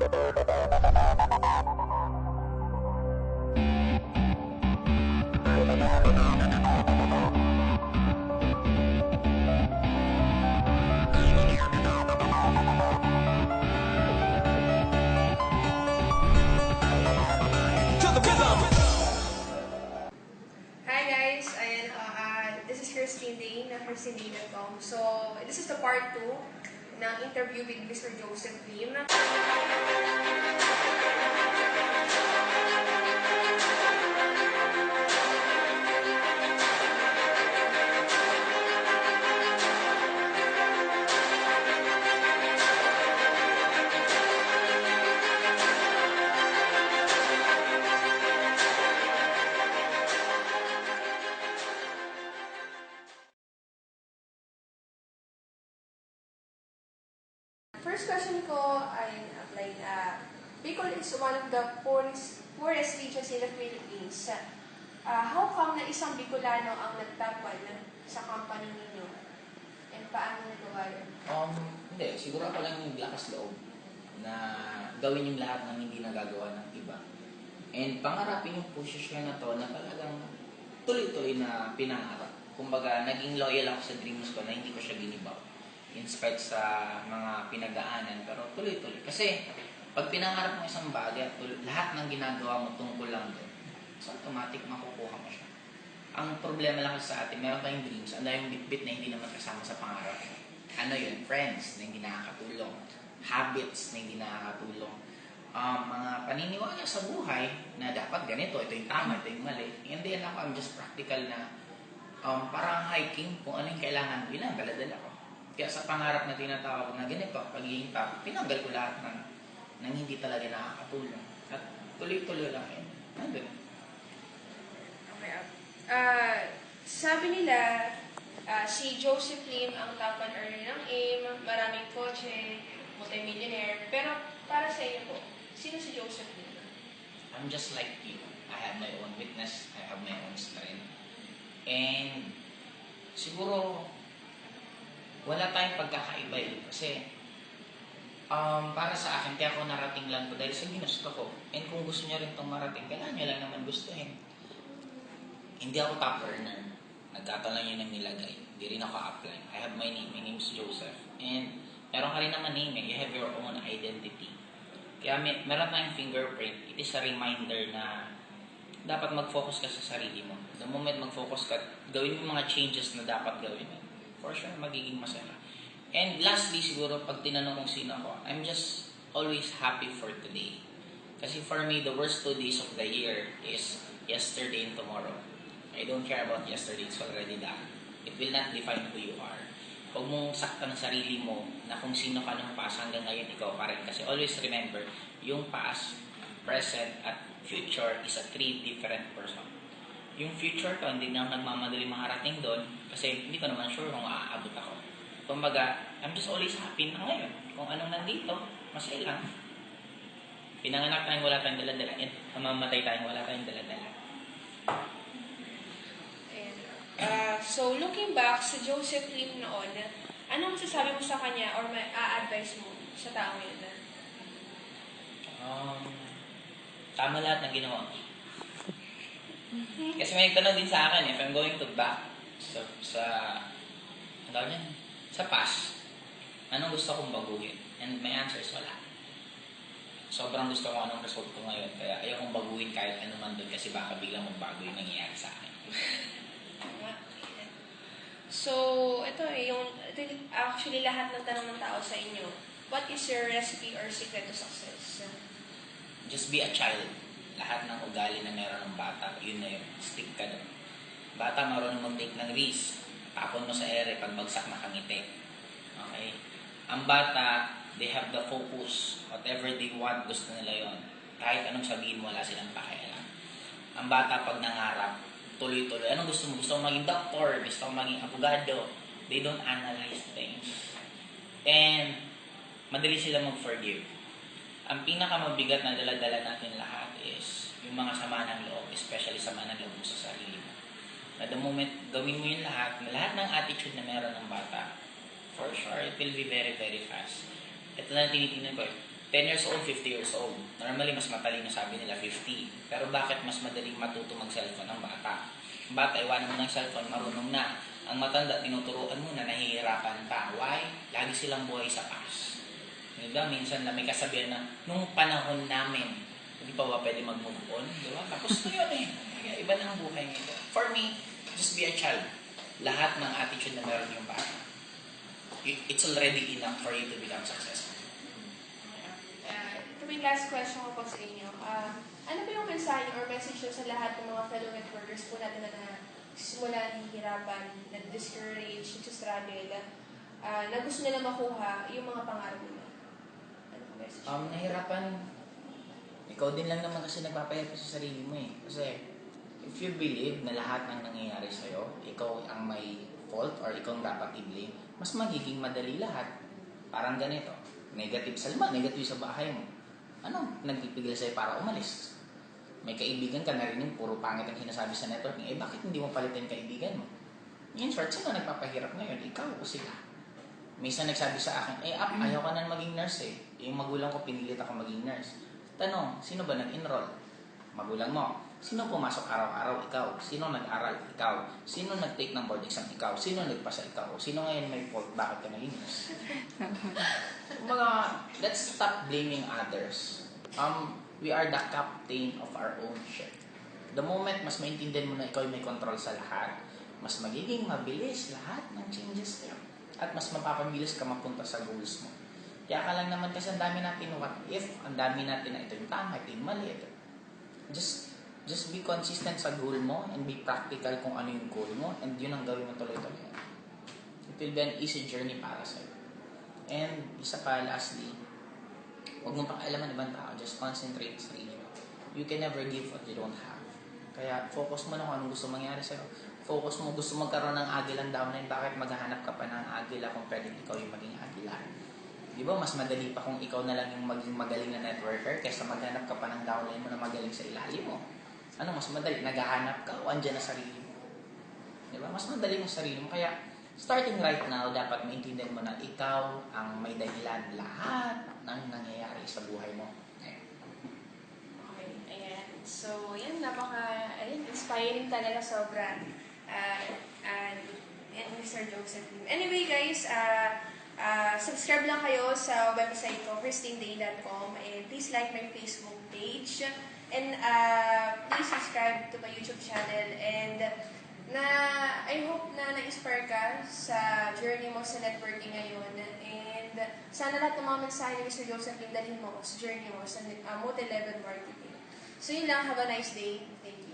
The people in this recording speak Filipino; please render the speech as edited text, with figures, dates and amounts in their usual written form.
Hi guys, ayan, this is Christine Day na ChristinaDay.com. So, this is the part 2 ng interview with Mr. Joseph Lim. First question ko ay Bicol is one of the poorest regions in the Philippines. How come na isang Bicolano ang nagtapal sa company ninyo? And paano nagawa yun? Hindi. Siguro ako lang yung lakas loob na gawin yung lahat ng hindi nagagawa ng iba. And pangarapin yung posisyon na to na talagang tuloy-tuloy na pinangarap. Kumbaga, naging loyal ako sa dreams ko na hindi ko siya ginibaw. In spite sa mga pinagdaanan, pero tuloy-tuloy. Kasi, pag pinangarap mo isang bagay, lahat ng ginagawa mo tungkol lang doon, so automatic makukuha mo siya. Ang problema lang sa atin, meron tayong dreams, ang yung bit-bit na hindi naman kasama sa pangarap. Ano yun? Friends na hindi nakakatulong. Habits na hindi nakakatulong. Mga paniniwala sa buhay na dapat ganito, ito yung tama, ito yung mali. Hindi yan ako, I'm just practical na parang hiking, kung ano yung kailangan, yun lang, dala-dala ko. Kaya sa pangarap na tinatawag na ganito, pagiging top, tinanggal ko lahat ng hindi talaga nakakatulong. At tuloy-tuloy lang yun. Nandun. Okay. Sabi nila, si Joseph Lim ang top earner ng AIM, maraming kotse, multimillionaire. Pero para sa iyo po, sino si Joseph Lim? I'm just like you. I have my own witness. I have my own strength. And siguro, wala tayong pagkakaiba eh. Kasi, para sa akin, kaya ako narating lang ko dahil sa ginusto ko. And kung gusto niya rin itong marating, kailangan niya lang naman gustuhin. Hindi ako top earner. Nagkataon lang yun ang nilagay. Hindi rin ako apply. I have my name. My name is Joseph. And meron ka rin naman name eh. You have your own identity. Kaya meron tayong fingerprint. It is a reminder na dapat mag-focus ka sa sarili mo. The moment mag-focus ka, gawin mo mga changes na dapat gawin mo. For sure, magiging masaya. And lastly, siguro, pag tinanong kung sino ako, I'm just always happy for today. Kasi for me, the worst 2 days of the year is yesterday and tomorrow. I don't care about yesterday, it's already done. It will not define who you are. Huwag mong saktan ang sarili mo na kung sino ka ng past hanggang ngayon, ikaw pa rin. Kasi always remember, yung past, present, at future is a 3 different person. Yung future ko, hindi na nagmamadali makarating doon kasi hindi ko naman sure kung aaabot ako. Kumbaga, I'm just always happy na ngayon. Kung anong nandito, masaya lang. Pinanganak tayong wala tayong dala-dala and mamamatay tayong wala tayong dala-dala. So, looking back sa Joseph Lim noon, anong masasabi mo sa kanya or may a-advise mo sa taong yun? Tama lahat ng ginawa ko. Kasi may tanong din sa akin, if I'm going to back sa past, anong gusto kong baguhin? And my answer is wala. Sobrang gusto ko anong result ko ngayon, kaya ayaw kong baguhin kahit ano man doon kasi baka biglang magbago yung nangyayari sa akin. So, ito actually lahat ng tanong ng tao sa inyo. What is your recipe or secret to success? Just be a child. Lahat ng ugali na meron ng bata, yun na yun. Stick ka doon. Bata marunong mag-take ng risk. Tapon mo sa ere pag bagsak nakangiti. Okay? Ang bata, they have the focus. Whatever they want, gusto nila yon. Kahit anong sabihin mo, wala silang pakialam. Ang bata pag nangarap, tuloy-tuloy. Anong gusto mo? Gusto mo maging doctor? Gusto mo maging abogado? They don't analyze things. And madali sila mag-forgive. Ang pinakamabigat na dala-dala natin lahat is yung mga sama ng loob, especially sama ng loob mo sa sarili mo. At the moment, gawin mo yung lahat ng attitude na meron ng bata, for sure, it will be very, very fast. Ito na tinitingnan ko 10 years old, 50 years old. Normally, mas matalino sabi nila 50. Pero bakit mas madaling matuto mag-cellphone ng bata? Ang bata, iwanan mo ng cellphone, marunong na. Ang matanda, tinuturuan mo na, nahihirapan pa. Why? Lagi silang buhay sa past. Diba? Minsan na may kasabihan na, nung panahon namin, hindi pa ba pwede mag-move on? Diba? Tapos na yun eh. Kaya iba na ang buhay nito. For me, just be a child. Lahat ng attitude na meron yung bata. It's already enough for you to become successful. Ito yung last question ko po sa inyo. Ano ba yung mensahe or message nyo sa lahat ng mga fellow networkers po natin na simula nahihirapan, na-discourage, nag-struggle, na gusto nila makuha yung mga pangarap nila? Ano yung message? Nahirapan, ikaw din lang naman kasi nagpapahirap sa sarili mo eh. Kasi if you believe na lahat ng nangyayari sa'yo, ikaw ang may fault or ikaw ang dapat i-blame, mas magiging madali lahat. Parang ganito, negative sa bahay mo. Ano nagpipigil sa'yo para umalis? May kaibigan ka narinig, puro pangit ang sinasabi sa networking, bakit hindi mo palitin kaibigan mo? In short, sino nagpapahirap ngayon? Ikaw o sila? Minsan nagsabi sa akin, ayaw ka na maging nurse eh. Yung magulang ko, pinilit ako maging nurse. Tanong, sino ba nag-enroll? Magulang mo. Sino pumasok araw-araw? Ikaw. Sino nag-aral? Ikaw. Sino nag-take ng board exam? Ikaw. Sino nagpasa? Ikaw. Sino ngayon may fault? Bakit ka naging nurse? Let's stop blaming others. We are the captain of our own ship. The moment mas maintindihan mo na ikaw may control sa lahat, mas magiging mabilis lahat ng changes niyo. At mas mapapabilis ka mapunta sa goals mo. Kaya ka lang naman kasi ang dami natin what if, ang dami natin na ito yung tama, ito yung mali. Ito. Just be consistent sa goal mo and be practical kung ano yung goal mo and yun ang gawin mo tuloy-tuloy. It will be an easy journey para sa'yo. And isa pa, lastly, huwag mong pakialaman ibang tao. Just concentrate sa sarili mo. You can never give what you don't have. Kaya focus mo na kung anong gusto mangyari sa'yo. Focus mo, gusto magkaroon ng agilang downline. Bakit maghahanap ka pa ng agila kung pwedeng ikaw yung maging agila? Di ba, mas madali pa kung ikaw na lang yung maging magaling na networker kaysa maghanap ka pa ng downline mo na magaling sa ilalim mo. Ano mas madali? Naghahanap ka o andyan na sarili mo? Di ba? Mas madali yung sarili mo. Kaya, starting right now, dapat maintindihan mo na ikaw ang may dahilan lahat ng nangyayari sa buhay mo. Okay, ayan. So, yan, inspiring talaga sobra. And Mr. Joseph Lim. Anyway, guys, subscribe lang kayo sa website ko, christineday.com, and please like my Facebook page, and please subscribe to my YouTube channel, and I hope na na-inspire ka sa journey mo sa networking ngayon, and sana lahat ng mga mensahe ni Mr. Joseph Lim dalhin mo sa journey mo sa multi-level marketing. So yun lang, have a nice day. Thank you.